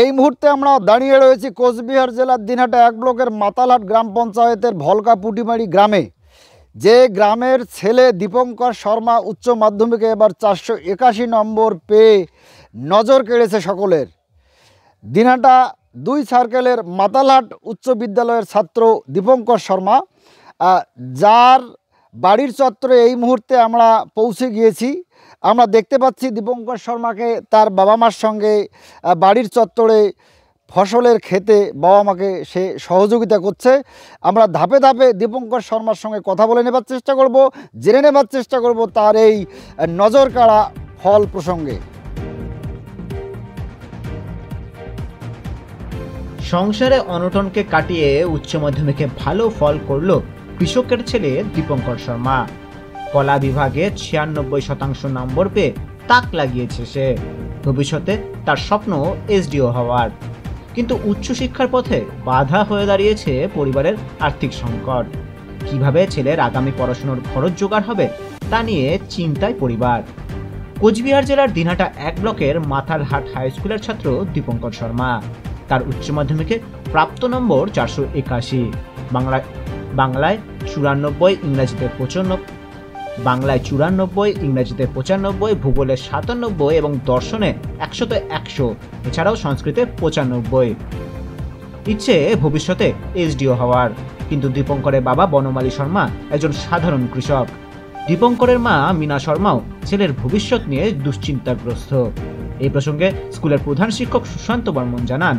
এই মুহূর্তে আমরা দাঁড়িয়ে রয়েছি কোচবিহার জেলার দিনহাটা 1 ব্লকের মাতালহাট গ্রাম পঞ্চায়েতের ভলকা পুটিমারি গ্রামে। যে গ্রামের ছেলে দীপঙ্কর শর্মা উচ্চ মাধ্যমিকে এবার 481 নম্বর পেয়ে নজর কেড়েছে সকলের। দিনহাটা 2 সার্কেলের মাতালহাট উচ্চ বিদ্যালয়ের ছাত্র দীপঙ্কর শর্মা, যার বাড়ির চত্বরে এই মুহূর্তে আমরা পৌঁছে গিয়েছি। আমরা দেখতে পাচ্ছি দীপঙ্কর শর্মাকে তার বাবা মার সঙ্গে বাড়ির চত্বরে ফসলের ক্ষেতে বাবা মাকে সে সহযোগিতা করছে। আমরা ধাপে ধাপে দীপঙ্কর শর্মার সঙ্গে কথা বলে নেবার চেষ্টা করব, জেনে নেবার চেষ্টা করব তার এই নজর কাড়া ফল প্রসঙ্গে। সংসারে অনটনকে কাটিয়ে উচ্চ মাধ্যমিকে ভালো ফল করল কৃষকের ছেলে দীপঙ্কর শর্মা। কলা বিভাগে 96% নম্বর পেয়ে তাক লাগিয়েছে সে। ভবিষ্যতে তার স্বপ্ন এসডিও হওয়ার, কিন্তু উচ্চশিক্ষার পথে বাধা হয়ে দাঁড়িয়েছে পরিবারের আর্থিক সংকট। কিভাবে ছেলের আগামী পড়াশোনার খরচ জোগাড় হবে তা নিয়ে চিন্তায় পরিবার। কোচবিহার জেলার দিনহাটা 1 ব্লকের মাতালহাট হাই স্কুলের ছাত্র দীপঙ্কর শর্মা। তার উচ্চ মাধ্যমিকে প্রাপ্ত নম্বর 481, বাংলায় 94, ইংরেজিতে 95, ভূগোলে 97 এবং দর্শনে 100তে 100, এছাড়াও সংস্কৃতে 95। ইচ্ছে ভবিষ্যতে এসডিও হওয়ার, কিন্তু দীপঙ্করের বাবা বনমালী শর্মা একজন সাধারণ কৃষক। দীপঙ্করের মা মীনা শর্মাও ছেলের ভবিষ্যৎ নিয়ে দুশ্চিন্তাগ্রস্ত। এই প্রসঙ্গে স্কুলের প্রধান শিক্ষক সুশান্ত বর্মন জানান,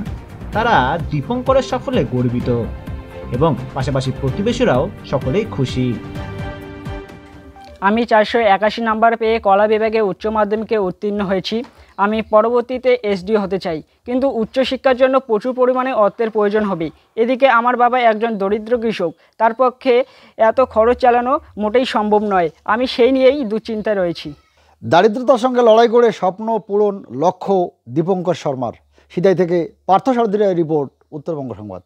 তারা দীপঙ্করের সাফল্যে গর্বিত এবং পাশাপাশি প্রতিবেশীরাও সকলেই খুশি। আমি 481 নাম্বার পেয়ে কলা বিভাগে উচ্চ মাধ্যমিকে উত্তীর্ণ হয়েছি। আমি পরবর্তীতে এসডিও হতে চাই, কিন্তু উচ্চশিক্ষার জন্য প্রচুর পরিমাণে অর্থের প্রয়োজন হবে। এদিকে আমার বাবা একজন দরিদ্র কৃষক, তার পক্ষে এত খরচ চালানো মোটেই সম্ভব নয়। আমি সেই নিয়েই দুশ্চিন্তায় রয়েছি। দারিদ্রতার সঙ্গে লড়াই করে স্বপ্ন পূরণ লক্ষ্য দীপঙ্কর শর্মার। সিদাই থেকে পার্থ সারথীর রিপোর্ট, উত্তরবঙ্গ সংবাদ।